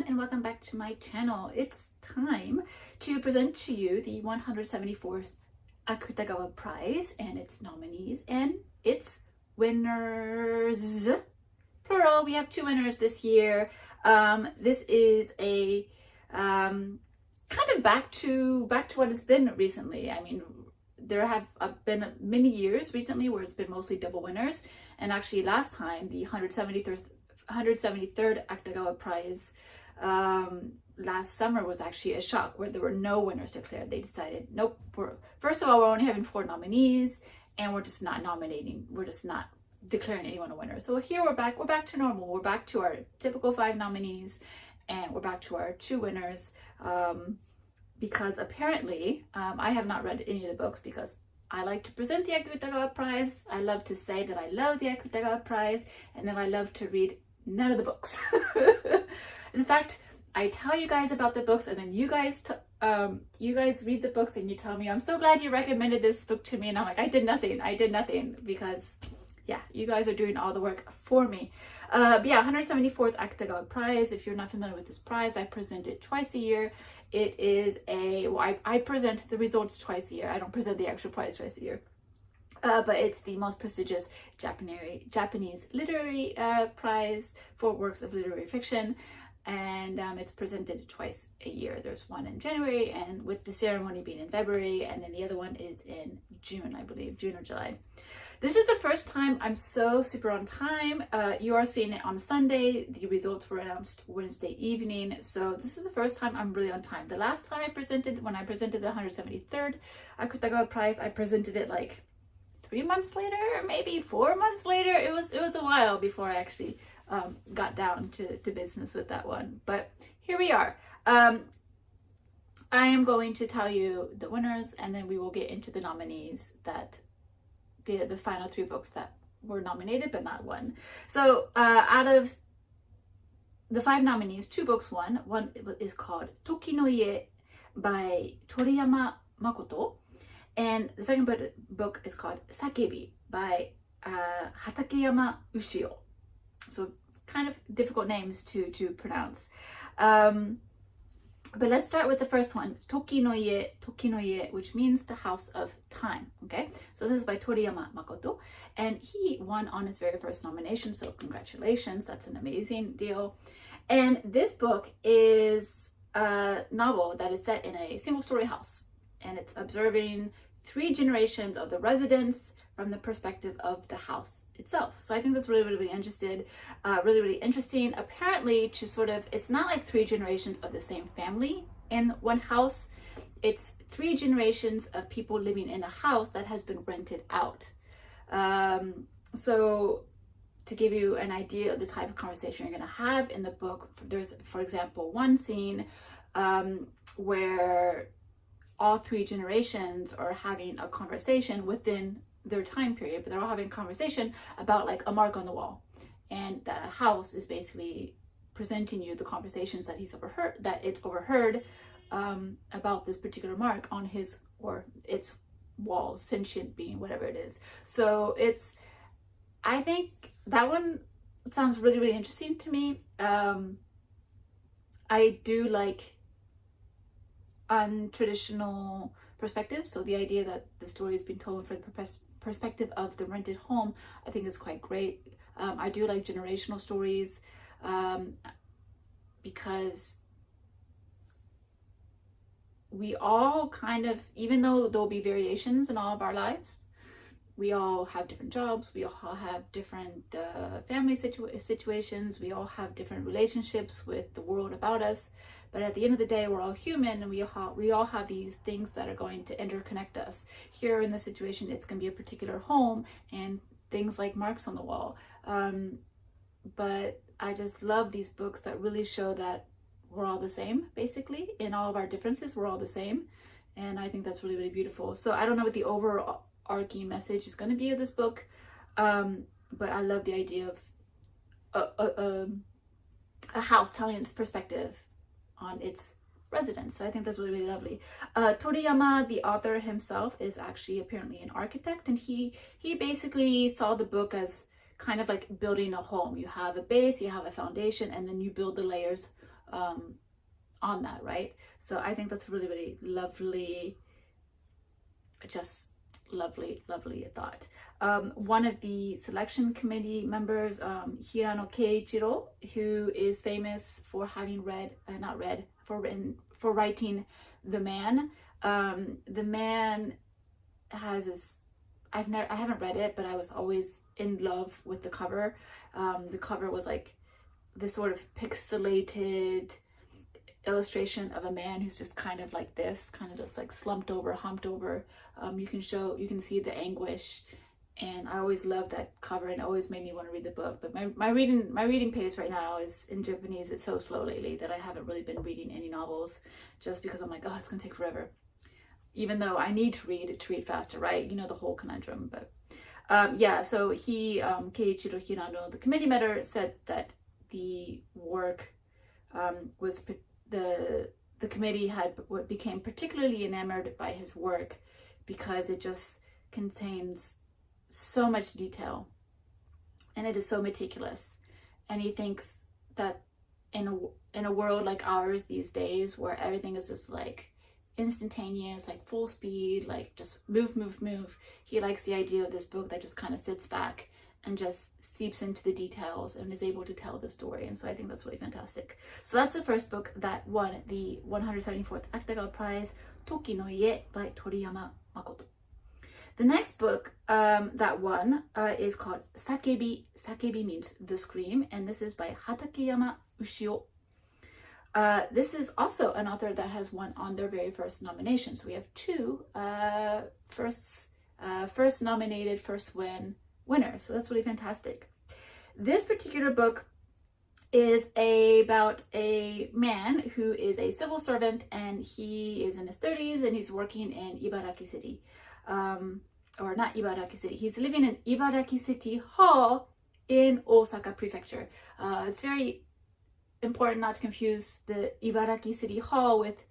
everyone, and welcome back to my channel. It's time to present to you the 174th Akutagawa Prize and its nominees and its winners. Plural, we have two winners this year. This is a kind of back to what it's been recently. I mean, there have been many years recently where it's been mostly double winners, and actually last time the 173rd Akutagawa Prize last summer was actually a shock where there were no winners declared. They decided, nope, first of all, we're only having 4 nominees and we're just not nominating, we're just not declaring anyone a winner. So here we're back to normal. We're back to our typical 5 nominees and we're back to our 2 winners, because apparently I have not read any of the books because I like to present the Akutagawa Prize. I love to say that I love the Akutagawa Prize, and then I love to read none of the books. In fact, I tell you guys about the books, and then you guys read the books and you tell me, I'm so glad you recommended this book to me, and I'm like, I did nothing, because yeah, you guys are doing all the work for me. But yeah, 174th Akutagawa Prize. If you're not familiar with this prize, I present it twice a year. It is I present the results twice a year. I don't present the actual prize twice a year. But it's the most prestigious Japanese literary prize for works of literary fiction. And it's presented twice a year. There's one in January, and with the ceremony being in February, and then the other one is in June, I believe, June or July. This is the first time I'm so super on time. You are seeing it on Sunday. The results were announced Wednesday evening. So this is the first time I'm really on time. The last time when I presented the 173rd Akutagawa Prize, I presented it like 3 months later, maybe 4 months later. It was a while before I actually got down to business with that one. But here we are. I am going to tell you the winners, and then we will get into the nominees, that the final 3 books that were nominated but not won. So out of the 5 nominees, 2 books won. One is called Tokino by Toriyama Makoto, and the second book is called Sakei by畠山丑雄. So kind of difficult names to pronounce. But let's start with the first one, Tokino, which means the house of time. Okay, so this is by Toriyama Makoto, and he won on his very first nomination, so congratulations, that's an amazing deal. And this book is a novel that is set in a single-story house, and it's observing 3 generations of the residents from the perspective of the house itself. So I think that's really interesting. Apparently, to sort of, it's not like 3 generations of the same family in one house. It's 3 generations of people living in a house that has been rented out. So to give you an idea of the type of conversation you're going to have in the book, there's, for example, one scene where all 3 generations are having a conversation within their time period, but they're all having a conversation about like a mark on the wall, and the house is basically presenting you the conversations that it's overheard about this particular mark on his or its walls, sentient being, whatever it is. So I think that one sounds really interesting to me. I do like untraditional perspectives, so the idea that the story is being told from the perspective of the rented home, I think is quite great. I do like generational stories because we all kind of, even though there'll be variations in all of our lives, we all have different jobs, we all have different family situations, we all have different relationships with the world about us, but at the end of the day, we're all human, and we all have these things that are going to interconnect us. Here in this situation, it's going to be a particular home and things like marks on the wall. But I just love these books that really show that we're all the same, basically. In all of our differences, we're all the same. And I think that's really beautiful. So I don't know what the overarching message is going to be of this book, but I love the idea of a house telling its perspective on its residents. So I think that's really lovely. Toriyama, the author himself, is actually apparently an architect, and he basically saw the book as kind of like building a home. You have a base, you have a foundation, and then you build the layers on that, right? So I think that's really, really lovely, just lovely thought. One of the selection committee members, Hirano Keiichiro, who is famous for having writing The Man. The Man has this, I haven't read it, but I was always in love with the cover. The cover was like this sort of pixelated illustration of a man who's just kind of like this, kind of just like slumped over, humped over. You can see the anguish, and I always loved that cover, and it always made me want to read the book. But my reading pace right now is in Japanese. It's so slow lately that I haven't really been reading any novels, just because I'm like, oh, it's gonna take forever. Even though I need to read faster, right? You know, the whole conundrum. But yeah, so Keiichiro Hirano, the committee member, said that the work the committee became particularly enamored by his work because it just contains so much detail, and it is so meticulous. And he thinks that in a world like ours these days, where everything is just like instantaneous, like full speed, like just move, he likes the idea of this book that just kind of sits back and just seeps into the details and is able to tell the story. And so I think that's really fantastic. So that's the first book that won the 174th Akutagawa Prize, Tokino by Toriyama Makoto. The next book that won is called Sakei. Sakei means the scream, and this is by畠山丑雄. This is also an author that has won on their very first nomination. So we have two first nominated, first winners. So that's really fantastic. This particular book is about a man who is a civil servant, and he is in his 30s, and he's working in Ibaraki City. Or not Ibaraki City. He's living in Ibaraki City Hall in Osaka Prefecture. It's very important not to confuse the Ibaraki City Hall with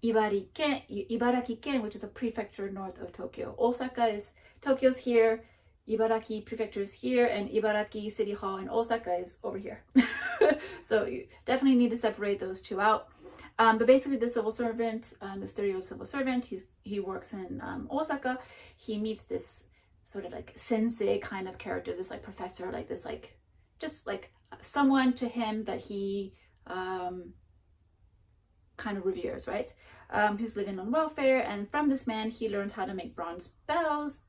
Ibaraki Ken, which is a prefecture north of Tokyo. Tokyo's here, Ibaraki Prefecture is here, and Ibaraki City Hall in Osaka is over here. So you definitely need to separate those two out. But basically, the civil servant, the stereotypical civil servant, he works in Osaka. He meets this sort of like sensei kind of character, this like professor, like this like just like someone to him that he kind of reveres, right? Who's living on welfare, and from this man he learns how to make bronze bells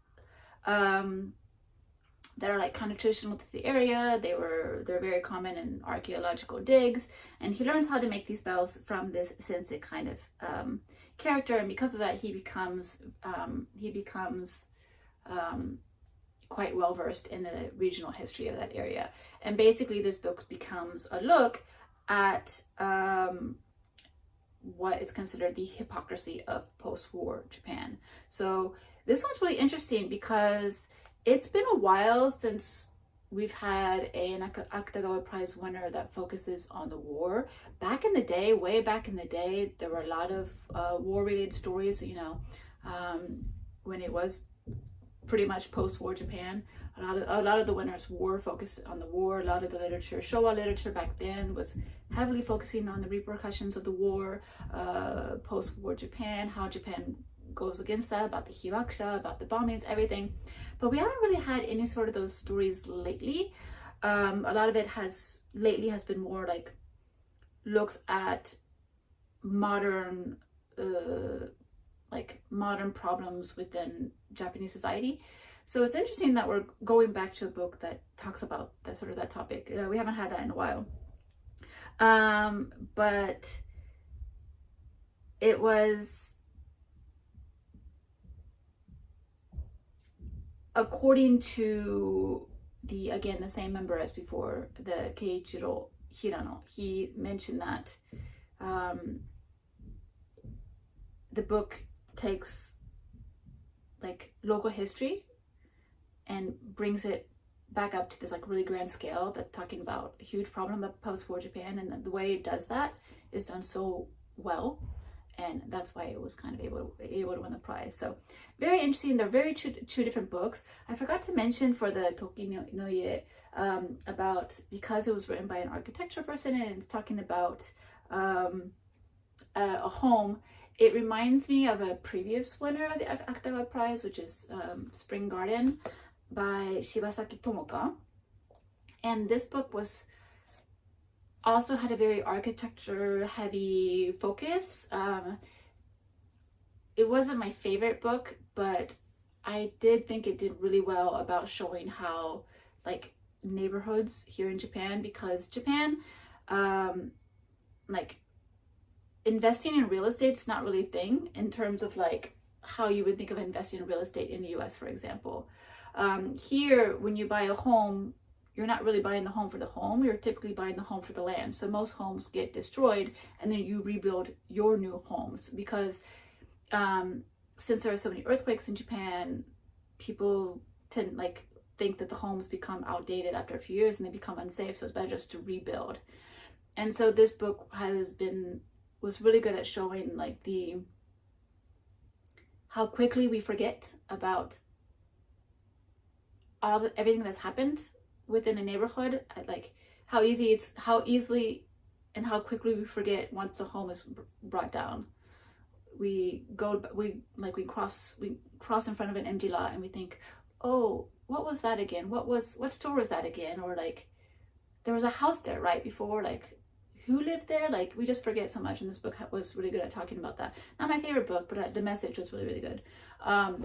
that are like kind of traditional to the area. They're very common in archaeological digs, and he learns how to make these bells from this sensei kind of character, and because of that he becomes quite well versed in the regional history of that area. And basically this book becomes a look at what is considered the hypocrisy of post-war Japan. So this one's really interesting because it's been a while since we've had an Akutagawa Prize winner that focuses on the war. Back in the day, way back in the day, there were a lot of war-related stories, you know, when it was pretty much post-war Japan. A lot of the winners were focused on the war. A lot of the literature, Showa literature back then, was heavily focusing on the repercussions of the war, post-war Japan, how Japan goes against that, about the hibakusha, about the bombings, everything. But we haven't really had any sort of those stories lately. A lot of it has been more like looks at modern problems within Japanese society. So it's interesting that we're going back to a book that talks about that topic. We haven't had that in a while. But it was, according to the same member as before, the Keiichiro Hirano, he mentioned that the book takes like local history and brings it back up to this like really grand scale that's talking about a huge problem of post-war Japan, and the way it does that is done so well, and that's why it was kind of able to win the prize. So very interesting. They're very two different books. I forgot to mention for the Tokino about, because it was written by an architecture person and it's talking about a home, it reminds me of a previous winner of the Akutagawa Prize, which is Spring Garden by Shibasaki Tomoka. And this book was also had a very architecture heavy focus. It wasn't my favorite book, but I did think it did really well about showing how like neighborhoods here in Japan, because Japan, like investing in real estate is not really a thing in terms of like how you would think of investing in real estate in the US, for example. Here, when you buy a home, you're not really buying the home for the home, you're typically buying the home for the land. So most homes get destroyed and then you rebuild your new homes, because since there are so many earthquakes in Japan, people tend like think that the homes become outdated after a few years and they become unsafe, so it's better just to rebuild. And so this book was really good at showing like how quickly we forget about everything that's happened within a neighborhood, like how easily and how quickly we forget once a home is brought down. We cross in front of an empty lot and we think, oh, what was that again? What store was that again? Or like, there was a house there right before, like who lived there? Like we just forget so much, and this book was really good at talking about that. Not my favorite book, but the message was really, really good.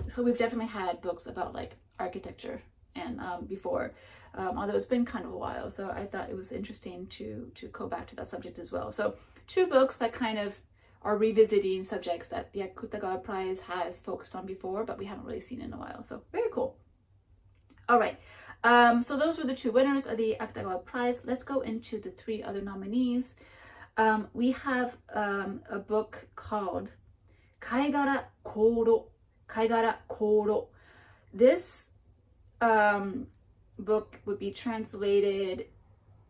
So we've definitely had books about like architecture and before, although it's been kind of a while, so I thought it was interesting to go back to that subject as well. So 2 books that kind of are revisiting subjects that the Akutagawa Prize has focused on before, but we haven't really seen in a while. So very cool. All right. So those were the 2 winners of the Akutagawa Prize. Let's go into the 3 other nominees. We have a book called貝殻航路.貝殻航路. This book would be translated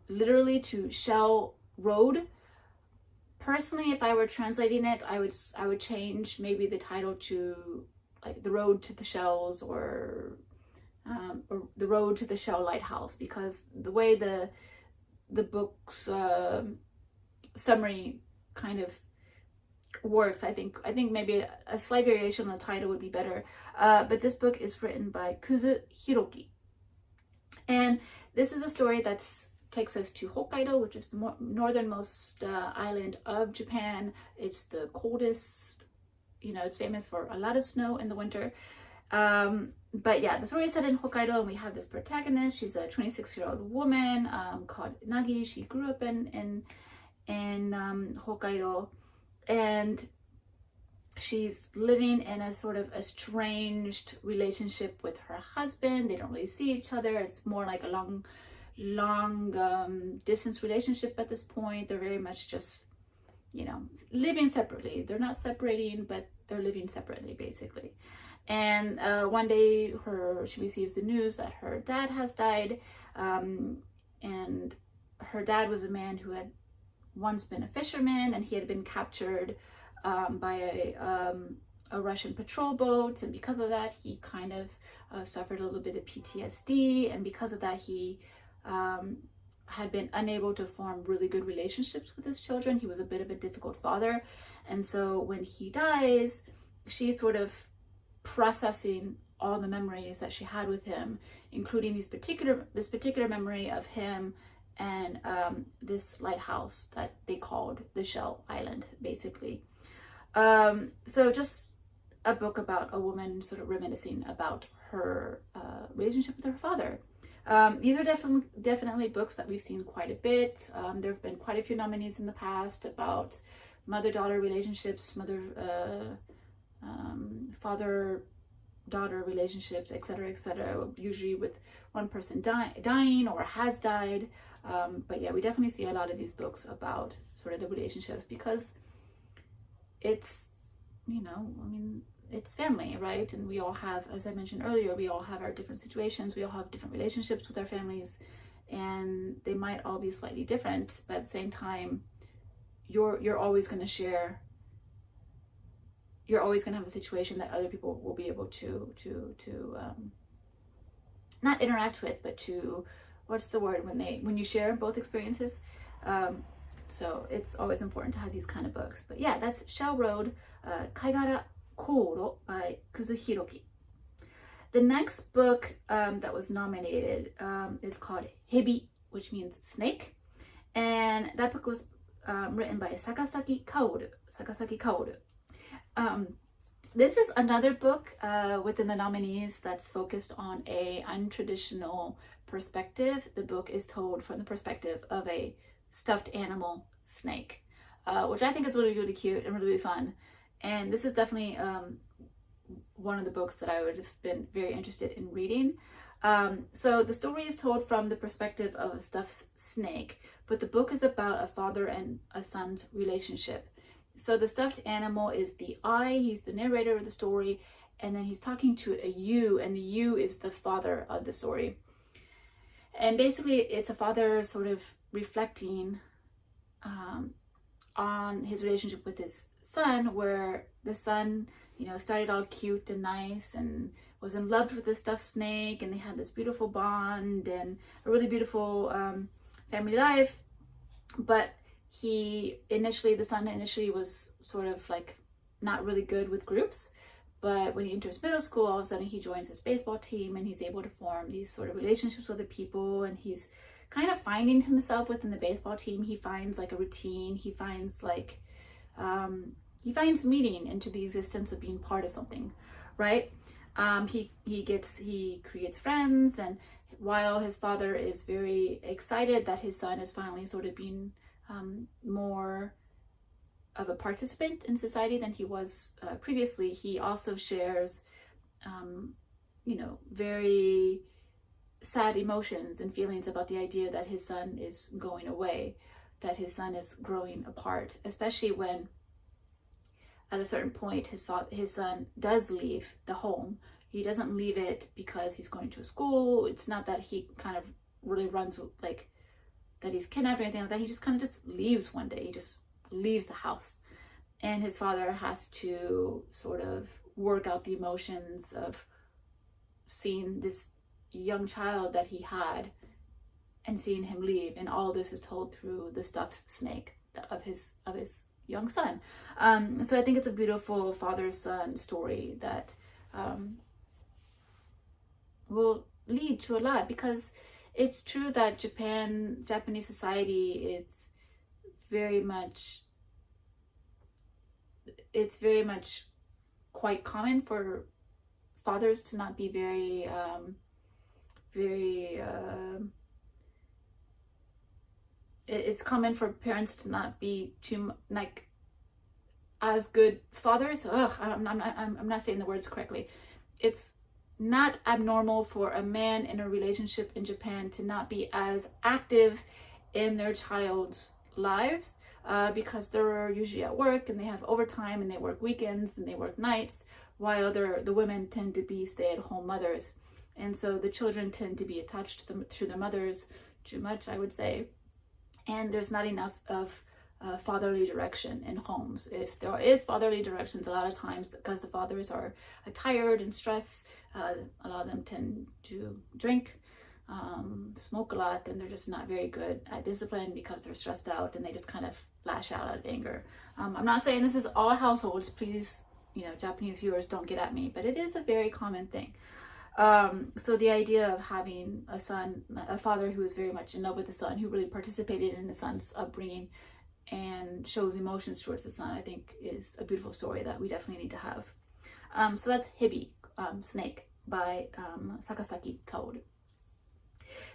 literally to Shell Road. Personally, if I were translating it, I would change maybe the title to like The Road to the Shells, or The Road to the Shell Lighthouse, because the way the book's summary kind of works, I think maybe a slight variation on the title would be better. But this book is written by久栖博季, and this is a story that takes us to Hokkaido, which is the northernmost island of Japan. It's the coldest, it's famous for a lot of snow in the winter. But yeah, the story is set in Hokkaido, and we have this protagonist. She's a 26-year-old woman called Nagi. She grew up in Hokkaido, and she's living in a sort of estranged relationship with her husband. They don't really see each other. It's more like a long distance relationship at this point. They're very much just, living separately. They're not separating, but they're living separately, basically. And one day she receives the news that her dad has died, and her dad was a man who had once been a fisherman, and he had been captured by a Russian patrol boat, and because of that he kind of suffered a little bit of PTSD, and because of that he had been unable to form really good relationships with his children. He was a bit of a difficult father, and so when he dies, she's sort of processing all the memories that she had with him, including this particular memory of him and this lighthouse that they called the Shell Island, basically. So just a book about a woman sort of reminiscing about her relationship with her father. These are definitely books that we've seen quite a bit. There have been quite a few nominees in the past about mother-daughter relationships, father-daughter relationships, etc., usually with one person dying or has died. But yeah, we definitely see a lot of these books about sort of the relationships, because it's, it's family, right? And we all have, as I mentioned earlier, we all have our different situations. We all have different relationships with our families, and they might all be slightly different, but at the same time, you're always going to share. You're always going to have a situation that other people will be able to not interact with, but to, what's the word when you share both experiences? So it's always important to have these kind of books. But yeah, that's Shell Road, Kaigara Kouro by Kuzu Hiroki. The next book that was nominated is called Hibi, which means snake. And that book was written by Sakazaki Kaoru. Sakazaki Kaoru. This is another book within the nominees that's focused on a untraditional perspective. The book is told from the perspective of a stuffed animal snake, which I think is really, really cute and really, really fun. And this is definitely one of the books that I would have been very interested in reading. So the story is told from the perspective of a stuffed snake, but the book is about a father and a son's relationship. So the stuffed animal is the I, he's the narrator of the story, and then he's talking to a you, and the you is the father of the story. And basically it's a father sort of reflecting on his relationship with his son, where the son, you know, started all cute and nice and was in love with the stuffed snake, and they had this beautiful bond and a really beautiful family life. But the son initially was sort of like not really good with groups, but when he enters middle school, all of a sudden he joins his baseball team and he's able to form these sort of relationships with other people, and he's kind of finding himself within the baseball team. He finds like a routine, he finds like he finds meaning into the existence of being part of something, right? He creates friends, and while his father is very excited that his son is finally sort of being more of a participant in society than he was previously, he also shares very sad emotions and feelings about the idea that his son is going away, that his son is growing apart, especially when at a certain point his son does leave the home. He doesn't leave it because he's going to a school. It's not that he kind of really runs, like that he's kidnapped or anything like that. He just kind of just leaves one day. He just leaves the house, and his father has to sort of work out the emotions of seeing this young child that he had and seeing him leave. And all this is told through the stuffed snake of his young son. So I think it's a beautiful father-son story that will lead to a lot, because it's true that Japanese society, it's very much quite common for fathers to not be it's common for parents to not be too like as good fathers. I'm not saying the words correctly. It's not abnormal for a man in a relationship in Japan to not be as active in their child's lives, because they're usually at work and they have overtime and they work weekends and they work nights, while the women tend to be stay-at-home mothers. And so the children tend to be attached to their mothers too much, I would say. And there's not enough of fatherly direction in homes. If there is fatherly directions, a lot of times because the fathers are tired and stressed, a lot of them tend to drink, smoke a lot, and they're just not very good at discipline because they're stressed out and they just kind of lash out of anger. I'm not saying this is all households. Please, Japanese viewers, don't get at me, but it is a very common thing. So the idea of having a father who is very much in love with the son, who really participated in the son's upbringing and shows emotions towards the son, I think is a beautiful story that we definitely need to have. So that's Hibi, Snake, by Sakazaki Kaoru.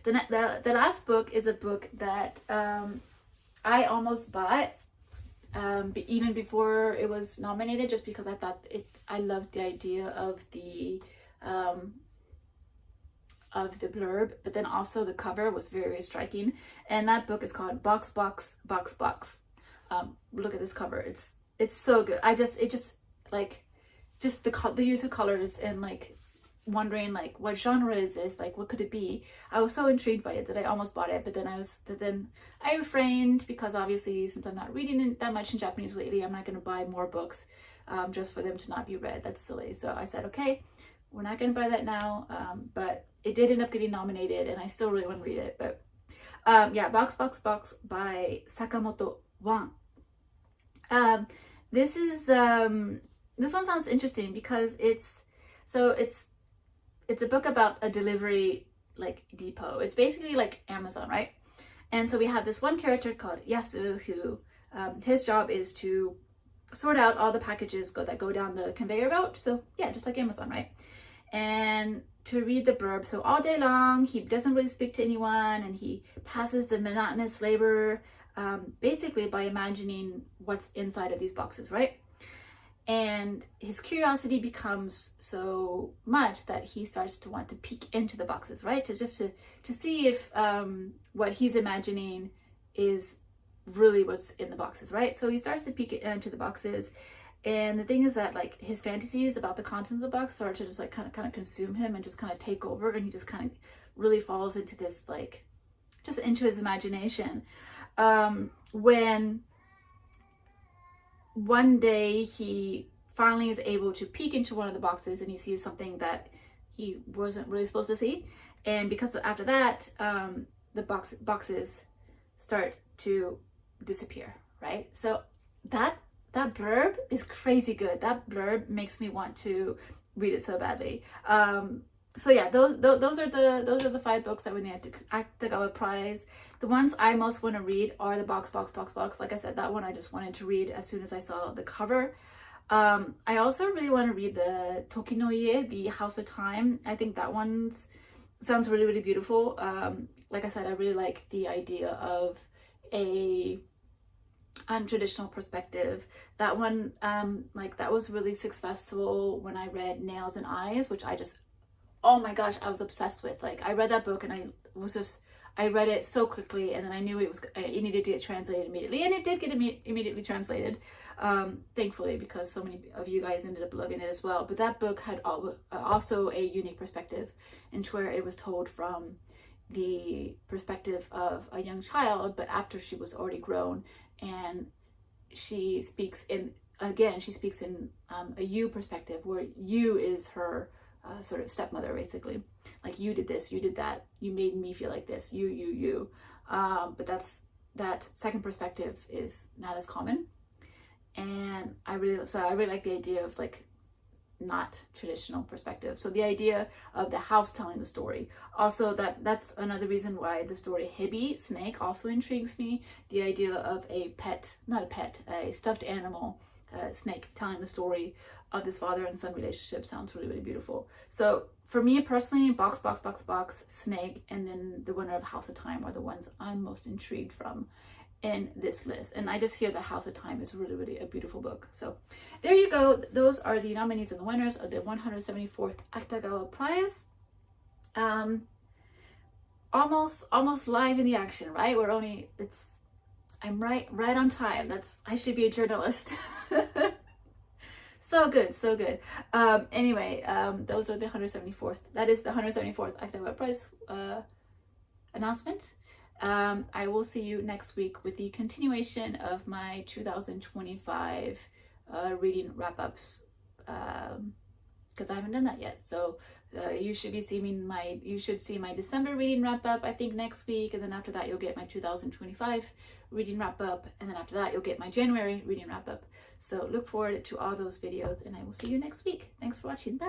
The last book is a book that I almost bought even before it was nominated, just because I loved the idea of the blurb, but then also the cover was very, very striking. And that book is called *BOXBOXBOXBOX*. Look at this cover. It's so good. The use of colors and like wondering like what genre is this, like what could it be. I was so intrigued by it that I almost bought it, but then I refrained, because obviously since I'm not reading that much in Japanese lately, I'm not going to buy more books just for them to not be read. That's silly. So I said, okay, we're not going to buy that now, but it did end up getting nominated and I still really want to read it. But Yeah, Box Box Box by Sakamoto Wan. This is this one sounds interesting because it's a book about a delivery like depot. It's basically like Amazon, right? And so we have this one character called Yasu who his job is to sort out all the packages that go down the conveyor belt. So yeah, just like Amazon, right? And to read the blurb, so all day long he doesn't really speak to anyone, and he passes the monotonous labor basically by imagining what's inside of these boxes, right? And his curiosity becomes so much that he starts to want to peek into the boxes, right? To see if what he's imagining is really what's in the boxes, right? So he starts to peek into the boxes, and the thing is that like his fantasies about the contents of the box start to just like kind of consume him and just kind of take over, and he just kind of really falls into this like just into his imagination. When one day he finally is able to peek into one of the boxes and he sees something that he wasn't really supposed to see, and because after that the boxes start to disappear, right? So that blurb is crazy good. That blurb makes me want to read it so badly. So yeah, those are the 5 books that win the Akutagawa Prize. The ones I most want to read are the Box Box Box Box. Like I said, that one I just wanted to read as soon as I saw the cover. I also really want to read the Tokino, the House of Time. I think that one sounds really, really beautiful. Like I said, I really like the idea of a untraditional perspective. That one, like that was really successful when I read Nails and Eyes, which I just, oh my gosh, I was obsessed with. Like I read that book and I read it so quickly, and then I knew it needed to get translated immediately, and it did get immediately translated, thankfully, because so many of you guys ended up loving it as well. But that book had also a unique perspective, into where it was told from the perspective of a young child, but after she was already grown, and she speaks in a you perspective, where you is her sort of stepmother, basically. Like, you did this, you did that, you made me feel like this, you. But that second perspective is not as common, and I really like the idea of like not traditional perspective. So the idea of the house telling the story. Also, that's another reason why the story Hibi, snake, also intrigues me. The idea of a stuffed animal, snake, telling the story of this father and son relationship sounds really, really beautiful. So for me personally, Box Box Box Box, snake, and then the winner of House of Time are the ones I'm most intrigued from in this list. And I just hear the House of Time is really, really a beautiful book. So there you go. Those are the nominees and the winners of the 174th Akutagawa Prize. Almost live in the action, right? I'm right on time. I should be a journalist. So good. Anyway, those are the 174th. That is the 174th Akutagawa Prize announcement. I will see you next week with the continuation of my 2025 reading wrap-ups, because I haven't done that yet. So you should see my December reading wrap-up, I think, next week, and then after that you'll get my 2025 reading wrap-up, and then after that you'll get my January reading wrap-up. So look forward to all those videos, and I will see you next week. Thanks for watching. Bye.